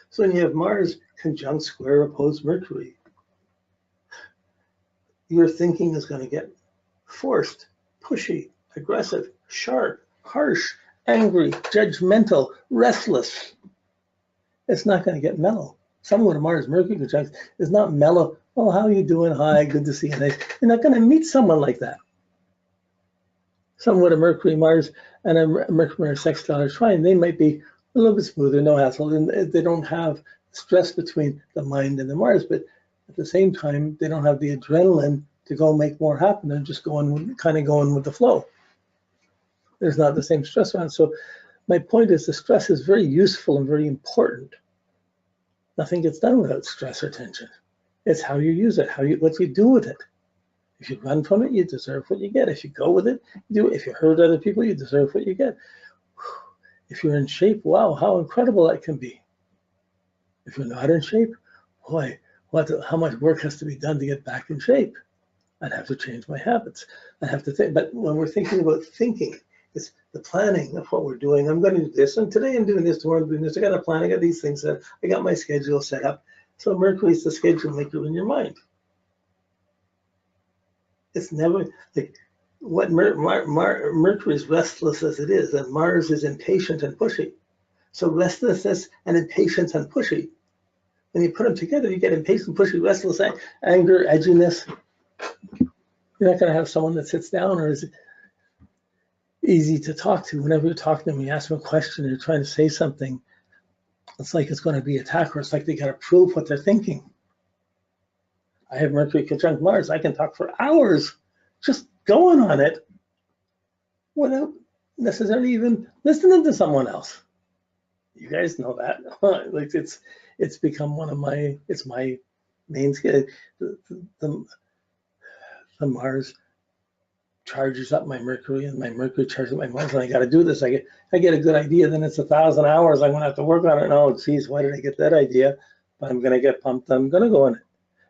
So when you have Mars conjunct square opposed Mercury, your thinking is going to get forced, pushy, aggressive, sharp, harsh, angry, judgmental, restless. It's not going to get mellow. Someone with a Mars Mercury conjunct is not mellow. Oh, how are you doing? Hi, good to see you. You're not going to meet someone like that. Someone with a Mercury Mars and a Mercury sextile or trine, they might be a little bit smoother, no hassle, and they don't have stress between the mind and the Mars, but at the same time, they don't have the adrenaline to go make more happen. They're just kind of going with the flow. There's not the same stress around. So my point is the stress is very useful and very important. Nothing gets done without stress or tension. It's how you use it, what you do with it. If you run from it, you deserve what you get. If you go with it, you do it. If you hurt other people, you deserve what you get. If you're in shape, wow, how incredible that can be. If you're not in shape, boy, how much work has to be done to get back in shape? I'd have to change my habits. I'd have to think. But when we're thinking about thinking, it's the planning of what we're doing. I'm going to do this, and today I'm doing this, tomorrow I'm doing this. I got a plan, I got these things set, I got my schedule set up. So Mercury's the schedule maker in your mind. It's never like what Mercury is restless as it is, and Mars is impatient and pushy. So restlessness and impatience and pushy. When you put them together, you get impatient, pushy, restless, anger, edginess. You're not going to have someone that sits down or is easy to talk to. Whenever you're talking to them, you ask them a question, you're trying to say something, it's like it's going to be attack, or it's like they got to prove what they're thinking. I have Mercury conjunct Mars. I can talk for hours just going on it without necessarily even listening to someone else. You guys know that. Like it's become it's my main skill. The Mars charges up my Mercury, and my Mercury charges up my Mars, and I got to do this. I get a good idea, then it's 1,000 hours. I'm going to have to work on it. Oh, geez, why did I get that idea? But I'm going to get pumped. I'm going to go on it.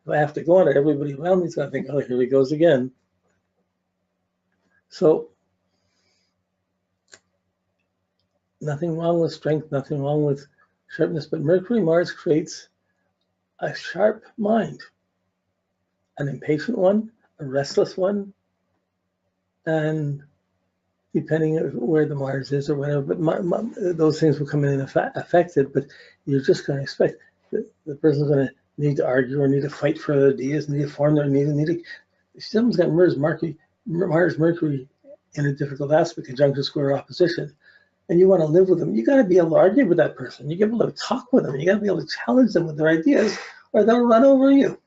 If I have to go on it, everybody around me is going to think, oh, here he goes again. So nothing wrong with strength, nothing wrong with sharpness, but Mercury Mars creates a sharp mind, an impatient one, a restless one, and depending on where the Mars is or whatever, but those things will come in and affected, but you're just going to expect the person's going to need to argue or need to fight for their ideas, need to form their if someone's got Mars Mercury in a difficult aspect, conjunction square opposition, and you want to live with them, you got to be able to argue with that person. You got to be able to talk with them. You got to be able to challenge them with their ideas, or they'll run over you.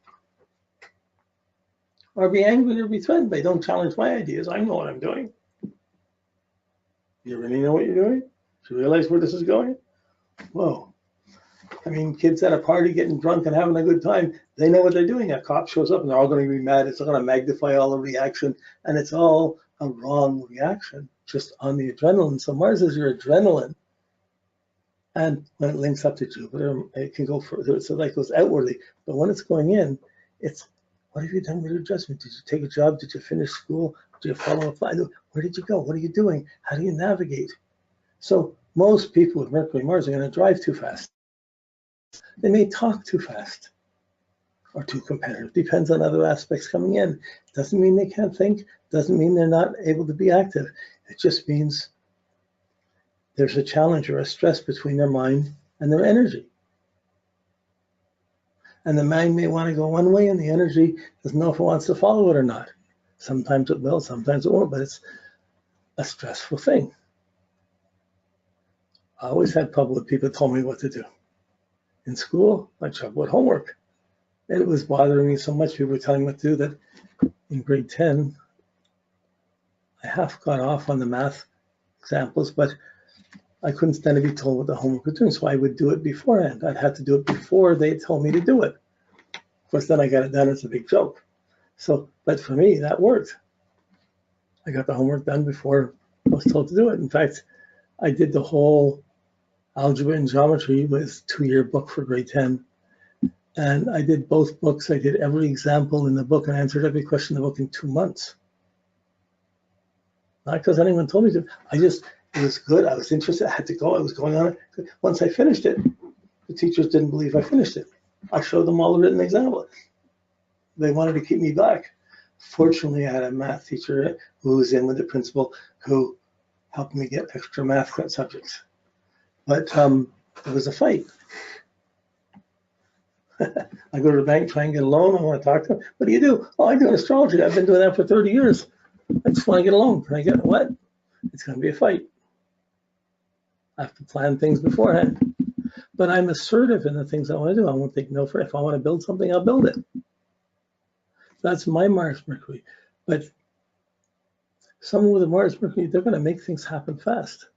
Or be angry or be threatened. They don't challenge my ideas. I know what I'm doing. You really know what you're doing? Do you realize where this is going? Whoa. I mean, kids at a party getting drunk and having a good time, they know what they're doing. A cop shows up and they're all going to be mad. It's going to magnify all the reaction, and it's all a wrong reaction, just on the adrenaline. So Mars is your adrenaline. And when it links up to Jupiter, it can go further. So that goes outwardly. But when it's going in, it's, what have you done with your adjustment? Did you take a job? Did you finish school? Did you follow a plan? Where did you go? What are you doing? How do you navigate? So most people with Mercury Mars are going to drive too fast. They may talk too fast or too competitive. Depends on other aspects coming in. Doesn't mean they can't think. Doesn't mean they're not able to be active. It just means there's a challenge or a stress between their mind and their energy. And the mind may want to go one way and the energy doesn't know if it wants to follow it or not. Sometimes it will, sometimes it won't, but it's a stressful thing. I always had trouble with people told me what to do. In school, I had trouble with homework. It was bothering me so much, people were telling me what to do, that in grade 10, I half got off on the math examples, but I couldn't stand to be told what the homework was doing, so I would do it beforehand. I'd have to do it before they told me to do it. Of course, then I got it done. It's a big joke. So, but for me, that worked. I got the homework done before I was told to do it. In fact, I did the whole algebra and geometry with a 2-year book for grade 10. And I did both books. I did every example in the book and answered every question in the book in 2 months. Not because anyone told me to. It was good. I was interested. I had to go. I was going on it. Once I finished it, the teachers didn't believe I finished it. I showed them all the written example. They wanted to keep me back. Fortunately, I had a math teacher who was in with the principal who helped me get extra math subjects. But it was a fight. I go to the bank, try and get a loan. I want to talk to them. What do you do? Oh, I do astrology. I've been doing that for 30 years. I just want to get a loan. Can I get what? It's going to be a fight. I have to plan things beforehand. But I'm assertive in the things I want to do. I won't take no for it. If I want to build something, I'll build it. That's my Mars Mercury. But someone with a Mars Mercury, they're going to make things happen fast.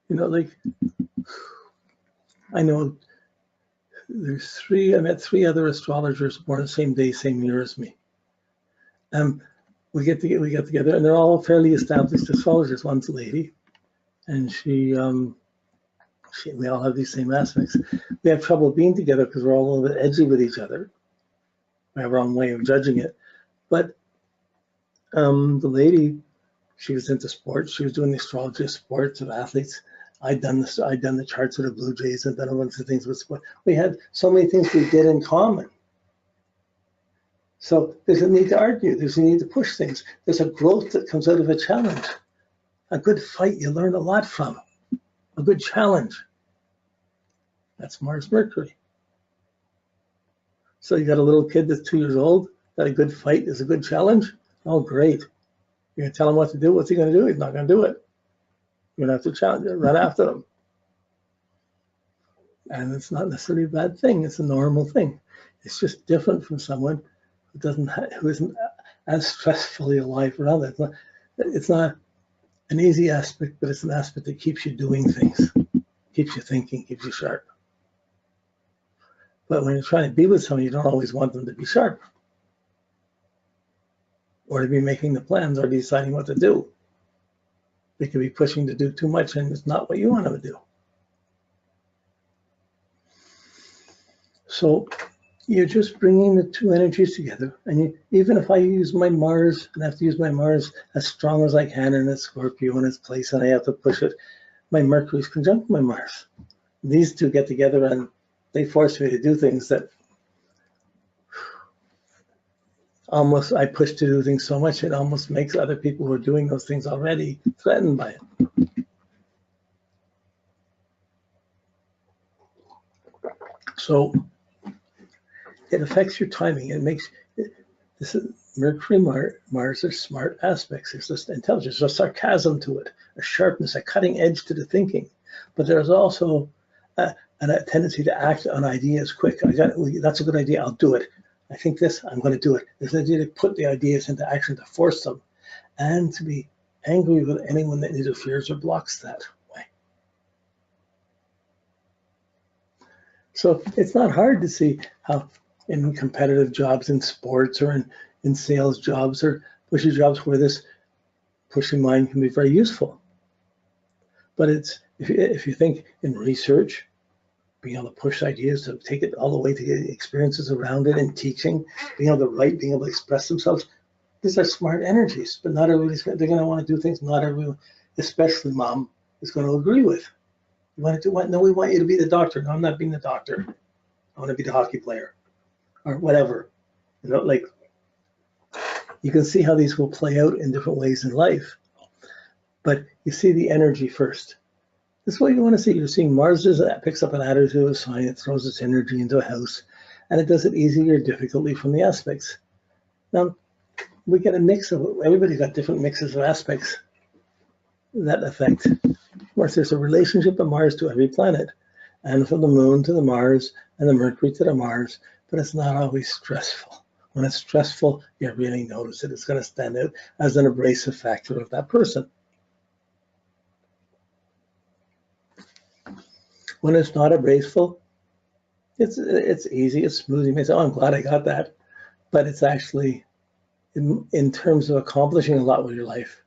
You know, like, I know I met 3 other astrologers born the same day, same year as me. We get together, and they're all fairly established astrologers. One's a lady, and we all have these same aspects. We have trouble being together because we're all a little bit edgy with each other. We have our own way of judging it. But the lady, she was into sports. She was doing the astrology of sports, of athletes. I'd done the charts of the Blue Jays. I'd done a bunch of things with sport. We had so many things we did in common. So there's a need to argue. There's a need to push things. There's a growth that comes out of a challenge. A good fight you learn a lot from. A good challenge. That's Mars Mercury. So you got a little kid that's 2 years old, that a good fight is a good challenge. Oh, great. You're going to tell him what to do. What's he going to do? He's not going to do it. You're going to have to challenge it, run after him. And it's not necessarily a bad thing. It's a normal thing. It's just different from someone who isn't as stressfully alive around it. It's not an easy aspect, but it's an aspect that keeps you doing things, keeps you thinking, keeps you sharp. But when you're trying to be with someone, you don't always want them to be sharp, or to be making the plans or deciding what to do. They could be pushing to do too much, and it's not what you want them to do. So you're just bringing the 2 energies together. And even if I use my Mars, and I have to use my Mars as strong as I can in its Scorpio in its place, and I have to push it, my Mercury is conjunct my Mars. These 2 get together and they force me to do things that almost, I push to do things so much, it almost makes other people who are doing those things already threatened by it. So it affects your timing. It makes, this is Mercury, Mars are smart aspects. There's this intelligence, there's a sarcasm to it, a sharpness, a cutting edge to the thinking. But there's also a tendency to act on ideas quick. That's a good idea, I'll do it. I think this, I'm going to do it. There's an idea to put the ideas into action, to force them, and to be angry with anyone that interferes or blocks that way. So it's not hard to see how in competitive jobs in sports or in sales jobs or pushy jobs where this pushing mind can be very useful. But it's, if you think in research, being able to push ideas, to take it all the way to get experiences around it, in teaching, being able to write, being able to express themselves, these are smart energies, but not everybody's, they're going to want to do things not everyone, especially mom, is going to agree with. You want to do what? No, we want you to be the doctor. No, I'm not being the doctor. I want to be the hockey player or whatever. You know, like, you can see how these will play out in different ways in life, but you see the energy first. This is what you want to see. You're seeing Mars picks up an attitude of a sign, it throws its energy into a house, and it does it easily or difficultly from the aspects. Now, we get a mix of, everybody's got different mixes of aspects that affect. Of course, there's a relationship of Mars to every planet, and from the moon to the Mars, and the Mercury to the Mars, but it's not always stressful. When it's stressful, you really notice it. It's going to stand out as an abrasive factor of that person. When it's not abrasive, it's easy, it's smooth. You may say, oh, I'm glad I got that. But it's actually, in terms of accomplishing a lot with your life,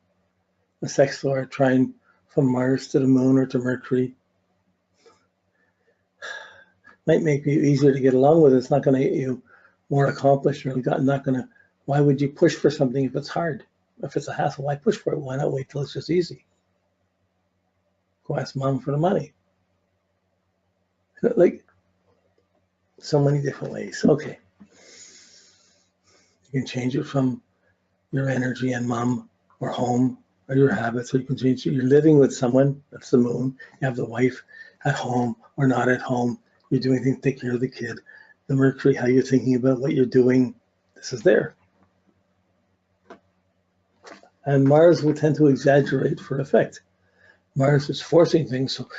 a sex lord trying from Mars to the moon or to Mercury might make you easier to get along with. It's not going to get you more accomplished, or not going to, why would you push for something if it's hard? If it's a hassle, why push for it? Why not wait till it's just easy? Go ask mom for the money. Like so many different ways. Okay. You can change it from your energy and mom or home or your habits, or you can change it. You're living with someone, that's the moon. You have the wife at home or not at home. You're doing things, take care of the kid. The Mercury, how you're thinking about what you're doing, this is there. And Mars will tend to exaggerate for effect. Mars is forcing things. So,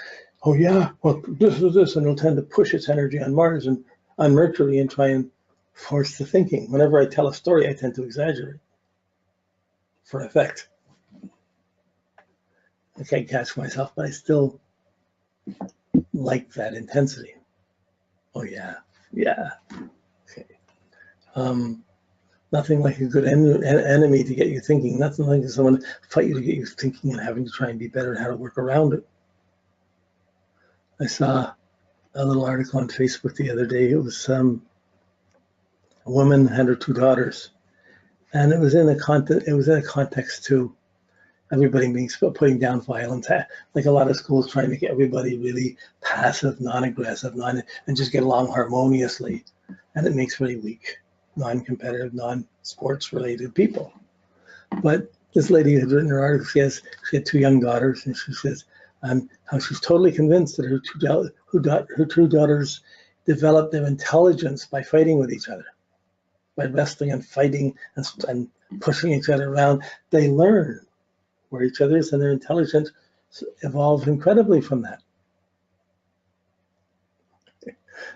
oh yeah, well, this is this, and it'll tend to push its energy on Mars and on Mercury and try and force the thinking. Whenever I tell a story, I tend to exaggerate for effect. I can't catch myself, but I still like that intensity. Oh yeah, yeah. Okay. Nothing like a good enemy to get you thinking. Nothing like someone fight you to get you thinking and having to try and be better and how to work around it. I saw a little article on Facebook the other day. It was a woman had her 2 daughters, and it was in a context to everybody being putting down violence, like a lot of schools trying to make everybody really passive, non-aggressive, and just get along harmoniously, and it makes very weak, non-competitive, non-sports related people. But this lady had written her article. She had 2 young daughters, and she says how she's totally convinced that her two daughters developed their intelligence by fighting with each other, by wrestling and fighting and pushing each other around. They learn where each other is, and their intelligence evolved incredibly from that.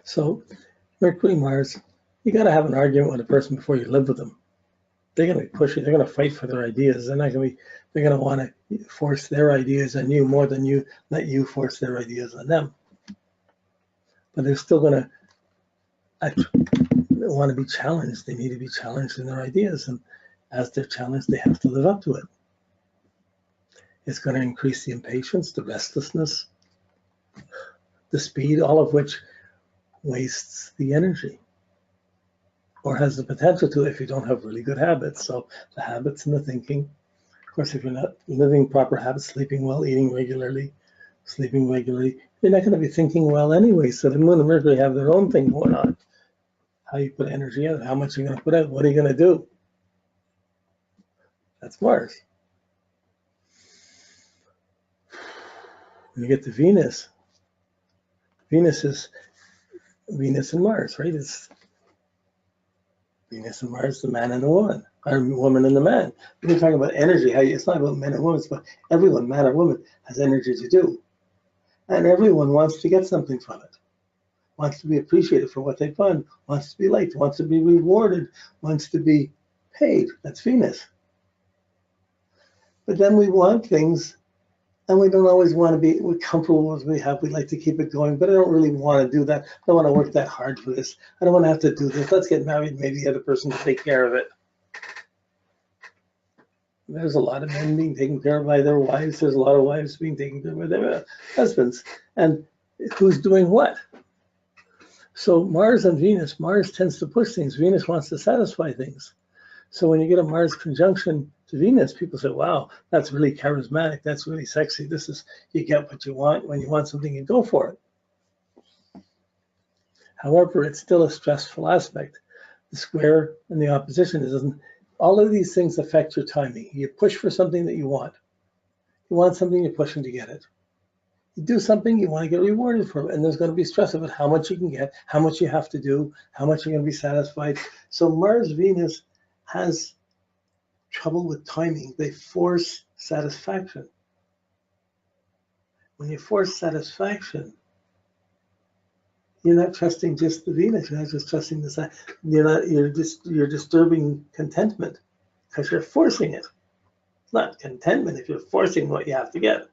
So Mercury, Mars, you got to have an argument with a person before you live with them. They're going to be pushing. They're going to fight for their ideas. They're going to want to force their ideas on you more than you let you force their ideas on them. But they're still going to want to be challenged. They need to be challenged in their ideas, and as they're challenged, they have to live up to it. It's going to increase the impatience, the restlessness, the speed, all of which wastes the energy, or has the potential to if you don't have really good habits. So the habits and the thinking. Of course, if you're not living proper habits, sleeping well, eating regularly, sleeping regularly, you're not going to be thinking well anyway. So the Moon and Mercury have their own thing going on. How you put energy out, how much you're going to put out, what are you going to do? That's Mars. When you get to Venus, Venus is Venus and Mars, right? It's Venus and Mars, the man and the woman, or woman and the man. We're talking about energy. It's not about men and women, but everyone, man or woman, has energy to do. And everyone wants to get something from it, wants to be appreciated for what they've done, wants to be liked, wants to be rewarded, wants to be paid. That's Venus. But then we want things, and we don't always want to be comfortable with what we have. We like to keep it going, but I don't really want to do that. I don't want to work that hard for this. I don't want to have to do this. Let's get married, maybe the other person to take care of it. There's a lot of men being taken care of by their wives. There's a lot of wives being taken care of by their husbands. And who's doing what? So Mars and Venus, Mars tends to push things. Venus wants to satisfy things. So when you get a Mars conjunction to Venus, people say, wow, that's really charismatic. That's really sexy. This is, you get what you want. When you want something, you go for it. However, it's still a stressful aspect. The square and the opposition, all of these things affect your timing. You push for something that you want. You want something, you're pushing to get it. You do something, you want to get rewarded for it, and there's going to be stress of it, how much you can get, how much you have to do, how much you're going to be satisfied. So Mars, Venus has trouble with timing. They force satisfaction. When you force satisfaction, you're not trusting just the Venus. You're not just trusting the. You're disturbing contentment because you're forcing it. It's not contentment if you're forcing what you have to get.